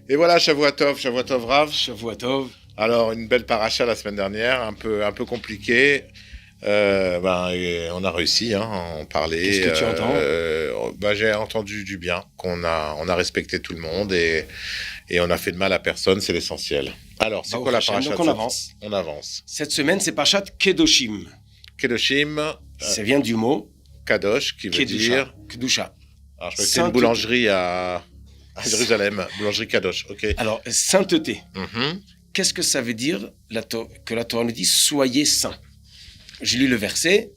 Et voilà, Shavua Tov Rav. Shavua Tov. Alors, une belle paracha la semaine dernière, un peu compliquée. Et on a réussi à en parler. Qu'est-ce que tu entends? J'ai entendu du bien, on a respecté tout le monde et on a fait de mal à personne, c'est l'essentiel. Alors, c'est quoi la paracha? Donc on avance. On avance. Cette semaine, c'est Parashat Kedoshim. Kedoshim. Ça vient du mot Kadosh, qui veut dire... Kedusha. Alors, je crois que c'est une boulangerie à Jérusalem, boulangerie Kadosh, ok. Alors, sainteté. Mm-hmm. Qu'est-ce que ça veut dire que la Torah nous dit « Soyez saints ». Je lis le verset.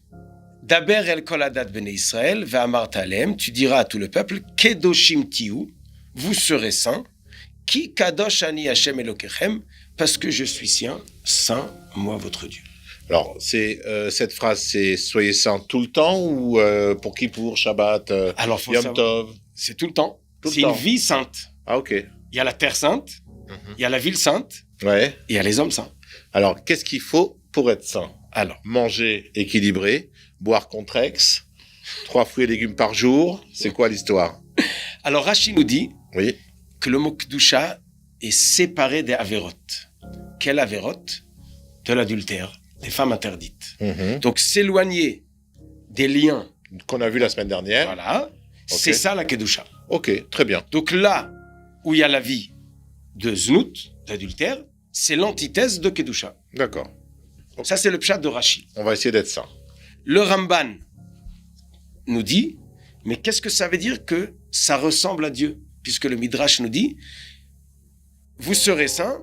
« Daber el kol adat bnei Israël, ve'amarta alem » tu diras à tout le peuple « Kedoshim tiou » vous serez saints. « Ki kadosh ani Hashem elokechem » parce que je suis saint, moi votre Dieu. Alors, cette phrase, c'est « Soyez saints » tout le temps ou pour Kippour, Shabbat, Yom Tov? C'est tout le temps. C'est une vie sainte. Ah, ok. Il y a la terre sainte, il y a la ville sainte, ouais. Et il y a les hommes saints. Alors, qu'est-ce qu'il faut pour être saint? Alors, manger équilibré, boire Contrex, 3 fruits et légumes par jour. C'est quoi l'histoire? Alors, Rashi nous dit oui. Que le mot Kedusha est séparé des Averot. Quel Averot? De l'adultère, des femmes interdites. Mm-hmm. Donc, s'éloigner des liens qu'on a vus la semaine dernière. Voilà, okay. C'est ça la Kedusha. Ok, très bien. Donc là où il y a la vie de Znout, d'adultère, c'est l'antithèse de Kedusha. D'accord. Okay. Ça, c'est le pshat de Rashi. On va essayer d'être saint. Le Ramban nous dit, mais qu'est-ce que ça veut dire que ça ressemble à Dieu? Puisque le Midrash nous dit, vous serez saints,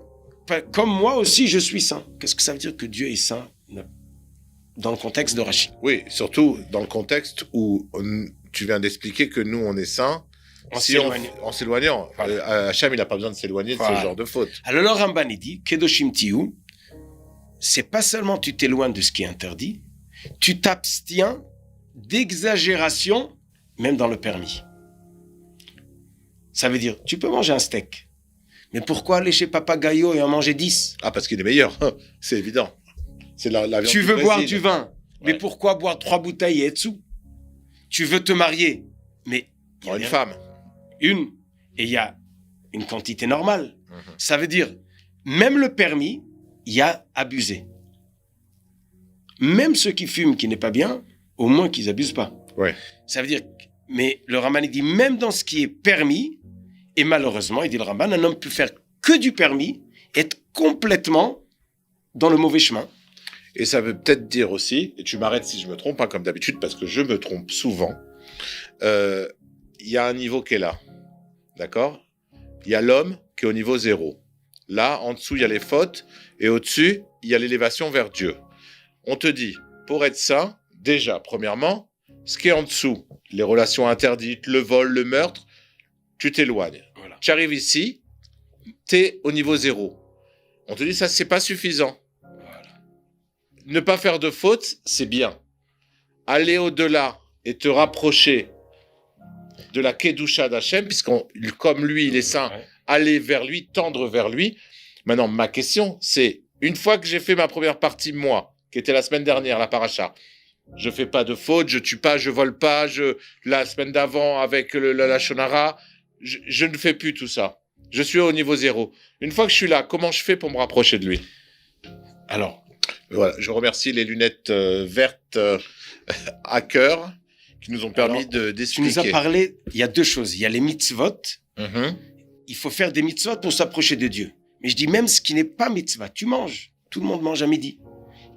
comme moi aussi je suis saint. Qu'est-ce que ça veut dire que Dieu est saint dans le contexte de Rashi? Oui, surtout dans le contexte où tu viens d'expliquer que nous, on est saints. En s'éloignant. Voilà. Hachem, il n'a pas besoin de s'éloigner de ce genre de faute. Alors, le Ramban, il dit, Kedoshim tiou, c'est pas seulement tu t'éloignes de ce qui est interdit, tu t'abstiens d'exagération, même dans le permis. Ça veut dire, tu peux manger un steak, mais pourquoi aller chez Papa Gaillot et en manger 10? Ah, parce qu'il est meilleur, c'est évident. C'est la viande tu veux boire du vin, mais ouais. Pourquoi boire 3 bouteilles et être sous? Tu veux te marier, mais... Prends une femme. Et il y a une quantité normale. Mm-hmm. Ça veut dire, même le permis, il y a abusé. Même ceux qui fument, qui n'est pas bien, au moins qu'ils abusent pas. Ouais. Ça veut dire, mais le Ramban, il dit, même dans ce qui est permis, et malheureusement, il dit le Ramban, un homme peut faire que du permis, être complètement dans le mauvais chemin. Et ça veut peut-être dire aussi, et tu m'arrêtes si je me trompe, hein, comme d'habitude, parce que je me trompe souvent, il y a un niveau qui est là, d'accord? Il y a l'homme qui est au niveau 0. Là, en dessous, il y a les fautes, et au-dessus, il y a l'élévation vers Dieu. On te dit, pour être saint, déjà, premièrement, ce qui est en dessous, les relations interdites, le vol, le meurtre, tu t'éloignes. Voilà. Tu arrives ici, tu es au niveau 0. On te dit, ça, c'est pas suffisant. Voilà. Ne pas faire de fautes, c'est bien. Aller au-delà et te rapprocher de la Kedusha d'Hachem, comme lui, il est saint, ouais. Aller vers lui, tendre vers lui. Maintenant, ma question, c'est, une fois que j'ai fait ma première partie, moi, qui était la semaine dernière, la paracha, je fais pas de faute, je tue pas, je vole pas, la semaine d'avant, avec la shonara, je ne fais plus tout ça. Je suis au niveau 0. Une fois que je suis là, comment je fais pour me rapprocher de lui? Alors, voilà, je remercie les lunettes vertes à cœur, qui nous ont permis d'expliquer. Tu nous as parlé, il y a 2 choses. Il y a les mitzvot. Mm-hmm. Il faut faire des mitzvot pour s'approcher de Dieu. Mais je dis même ce qui n'est pas mitzvah. Tu manges. Tout le monde mange à midi.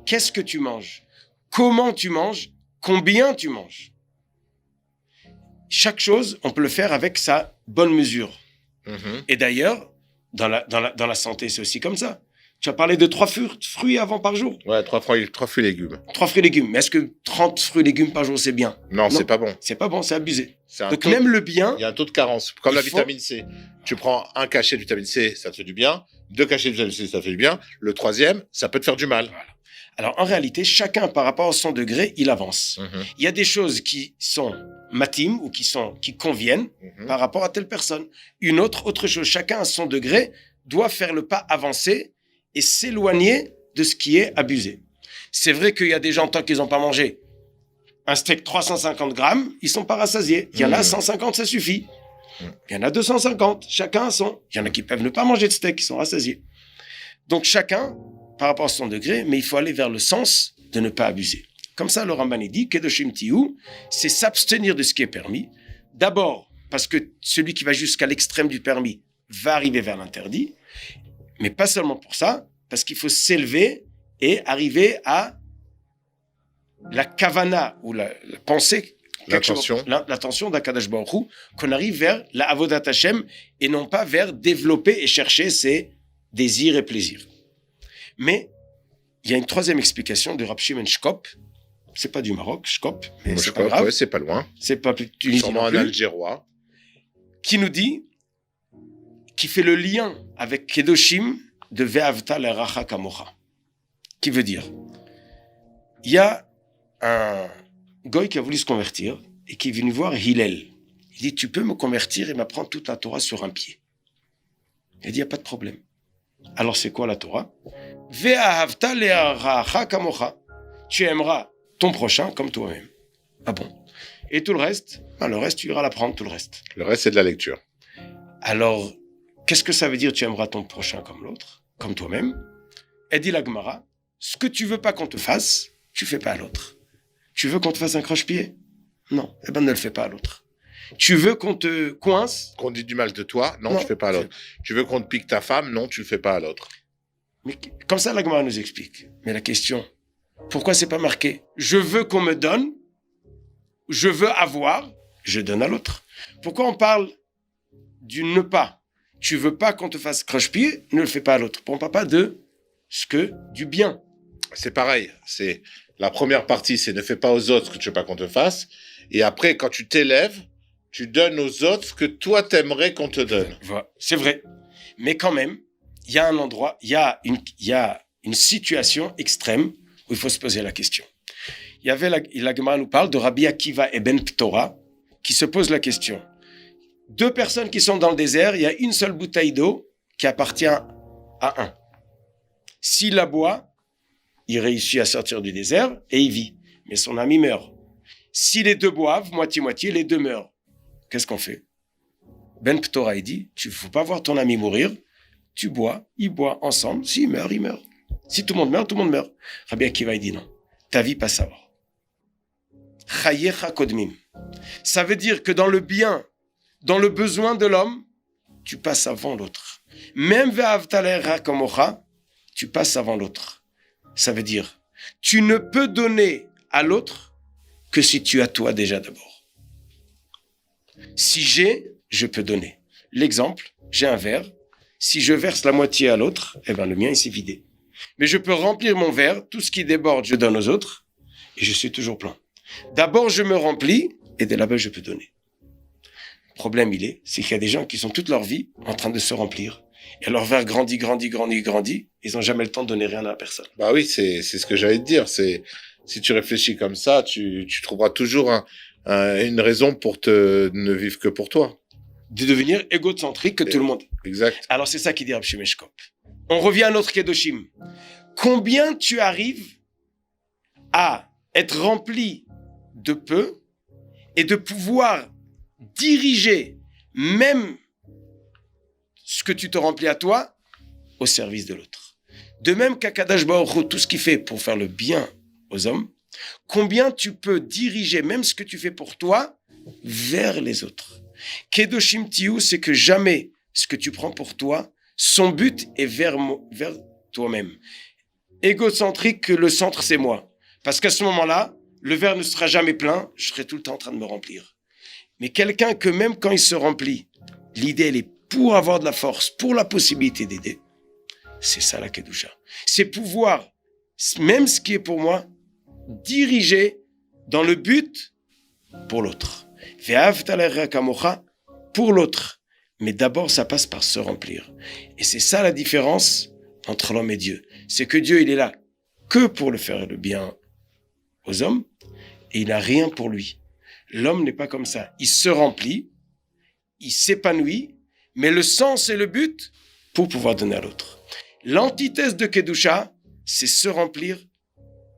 Qu'est-ce que tu manges? Comment tu manges? Combien tu manges? Chaque chose, on peut le faire avec sa bonne mesure. Mm-hmm. Et d'ailleurs, dans la santé, c'est aussi comme ça. Tu as parlé de 3 fruits avant par jour. Ouais, 3 fruits et légumes. 3 fruits et légumes. Mais est-ce que 30 fruits et légumes par jour, c'est bien? Non, c'est pas bon. C'est pas bon, c'est abusé. Donc même le bien... Il y a un taux de carence. Comme la vitamine C. Tu prends un cachet de vitamine C, ça te fait du bien. 2 cachets de vitamine C, ça te fait du bien. Le 3e, ça peut te faire du mal. Voilà. Alors en réalité, chacun, par rapport à son degré, il avance. Mm-hmm. Il y a des choses qui sont matim ou qui conviennent par rapport à telle personne. Autre chose. Chacun à son degré doit faire le pas avancé et s'éloigner de ce qui est abusé. C'est vrai qu'il y a des gens, tant qu'ils n'ont pas mangé un steak 350 grammes, ils sont pas rassasiés. Il y en a 150, ça suffit. Il y en a 250, chacun a son. Il y en a qui peuvent ne pas manger de steak, ils sont rassasiés. Donc chacun, par rapport à son degré, mais il faut aller vers le sens de ne pas abuser. Comme ça, le Ramban dit, Kedoshim Tiyu, c'est s'abstenir de ce qui est permis. D'abord, parce que celui qui va jusqu'à l'extrême du permis va arriver vers l'interdit, mais pas seulement pour ça, parce qu'il faut s'élever et arriver à la kavana, ou la pensée, l'attention d'Akadosh Baruch Hu, qu'on arrive vers la avodat Hashem, et non pas vers développer et chercher ses désirs et plaisirs. Mais il y a une troisième explication de Rab Shimon Shkop. C'est pas du Maroc, Shkop, mais c'est pas grave. Ouais, c'est pas loin. C'est pas plus tunisien non plus. Un Algérois. Qui nous dit, qui fait le lien avec Kedoshim de Ve'avta l'eracha kamocha. Qui veut dire, il y a un goy qui a voulu se convertir et qui est venu voir Hillel. Il dit, tu peux me convertir et m'apprendre toute la Torah sur un pied. Il dit, il n'y a pas de problème. Alors c'est quoi la Torah? Ve'ahavta l'eracha kamocha. Tu aimeras ton prochain comme toi-même. Ah bon? Et tout le reste? Le reste, tu iras l'apprendre, tout le reste. Le reste, c'est de la lecture. Alors, qu'est-ce que ça veut dire, tu aimeras ton prochain comme l'autre, comme toi-même? Et dit la Gemara, ce que tu veux pas qu'on te fasse, tu fais pas à l'autre. Tu veux qu'on te fasse un croche-pied? Non, ne le fais pas à l'autre. Tu veux qu'on te coince? Qu'on dit du mal de toi? Non, tu fais pas à l'autre. Tu veux qu'on te pique ta femme? Non, tu le fais pas à l'autre. Mais comme ça, la Gemara nous explique. Mais la question, pourquoi c'est pas marqué? Je veux qu'on me donne, je veux avoir, je donne à l'autre. Pourquoi on parle du ne pas? Tu veux pas qu'on te fasse croche-pied, ne le fais pas à l'autre. On parle pas de ce que du bien. C'est pareil. C'est la première partie, c'est ne fais pas aux autres ce que tu veux pas qu'on te fasse. Et après, quand tu t'élèves, tu donnes aux autres ce que toi t'aimerais qu'on te donne. Voilà. C'est vrai. Mais quand même, il y a un endroit, il y a une situation extrême où il faut se poser la question. Il y avait la Gemara nous parle de Rabbi Akiva et Ben Ptora qui se pose la question. Deux personnes qui sont dans le désert, il y a une seule bouteille d'eau qui appartient à un. S'il la boit, il réussit à sortir du désert et il vit. Mais son ami meurt. Si les deux boivent, moitié-moitié, les deux meurent. Qu'est-ce qu'on fait? Ben Ptora, il dit, tu ne faut pas voir ton ami mourir. Tu bois, ils boivent ensemble. S'il meurt, il meurt. Si tout le monde meurt, tout le monde meurt. Rabbi Akiva, il dit non. Ta vie passe avant. Chayecha kodmim. Ça veut dire que dans le bien, dans le besoin de l'homme, tu passes avant l'autre. Même ve'avta l'eracha kamocha, tu passes avant l'autre. Ça veut dire, tu ne peux donner à l'autre que si tu as toi déjà d'abord. Si j'ai, je peux donner. L'exemple, j'ai un verre. Si je verse la moitié à l'autre, le mien, il s'est vidé. Mais je peux remplir mon verre, tout ce qui déborde, je donne aux autres, et je suis toujours plein. D'abord, je me remplis, et de là-bas, je peux donner. Le problème, c'est qu'il y a des gens qui sont toute leur vie en train de se remplir. Et leur verre grandit. Ils n'ont jamais le temps de donner rien à la personne. Bah oui, c'est ce que j'allais te dire. Si tu réfléchis comme ça, tu trouveras toujours une raison pour ne vivre que pour toi. De devenir égocentrique que tout le monde. Exact. Alors c'est ça qui dit Rab Shimon Shkop. On revient à notre Kedoshim. Combien tu arrives à être rempli de peu et de pouvoir diriger même ce que tu te remplis à toi au service de l'autre. De même qu'Akadosh Baruch Hu, tout ce qu'il fait pour faire le bien aux hommes, combien tu peux diriger même ce que tu fais pour toi vers les autres. Kedoshim Tiyu, c'est que jamais ce que tu prends pour toi, son but est vers toi-même. Égocentrique, que le centre c'est moi. Parce qu'à ce moment-là, le verre ne sera jamais plein, je serai tout le temps en train de me remplir. Mais quelqu'un que même quand il se remplit, l'idée elle est pour avoir de la force, pour la possibilité d'aider, c'est ça la Kedusha. C'est pouvoir, même ce qui est pour moi, diriger dans le but pour l'autre. Pour l'autre. Mais d'abord, ça passe par se remplir. Et c'est ça la différence entre l'homme et Dieu. C'est que Dieu, il est là que pour le faire le bien aux hommes, et il n'a rien pour lui. L'homme n'est pas comme ça. Il se remplit, il s'épanouit, mais le sens et le but pour pouvoir donner à l'autre. L'antithèse de Kedusha, c'est se remplir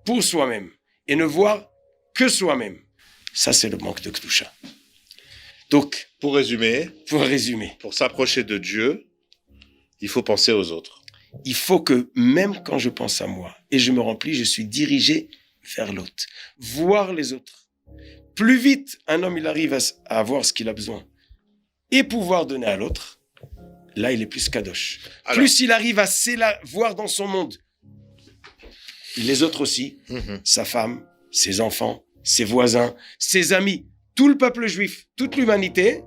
pour soi-même et ne voir que soi-même. Ça, c'est le manque de Kedusha. Donc, Pour résumer, pour s'approcher de Dieu, il faut penser aux autres. il faut que même quand je pense à moi et je me remplis, je suis dirigé vers l'autre. Voir les autres. Plus vite un homme il arrive à avoir ce qu'il a besoin et pouvoir donner à l'autre, là il est plus kadosh. Alors, Plus il arrive à voir dans son monde les autres aussi, sa femme, ses enfants, ses voisins, ses amis, tout le peuple juif, toute l'humanité,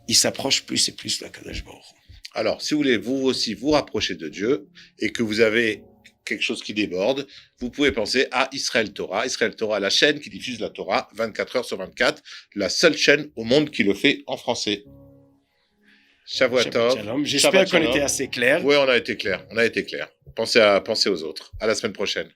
il s'approche plus et plus de la Kadosh Baruch Hu. alors, si vous voulez vous aussi vous rapprocher de Dieu et que vous avez quelque chose qui déborde, vous pouvez penser à Israël Torah. Israël Torah, la chaîne qui diffuse la Torah 24 heures sur 24, la seule chaîne au monde qui le fait en français. Shavua Shabbat Tov. Shalom. J'espère Shabbat qu'on Shalom. était assez clair. Oui, on a été clair. Pensez aux autres. À la semaine prochaine.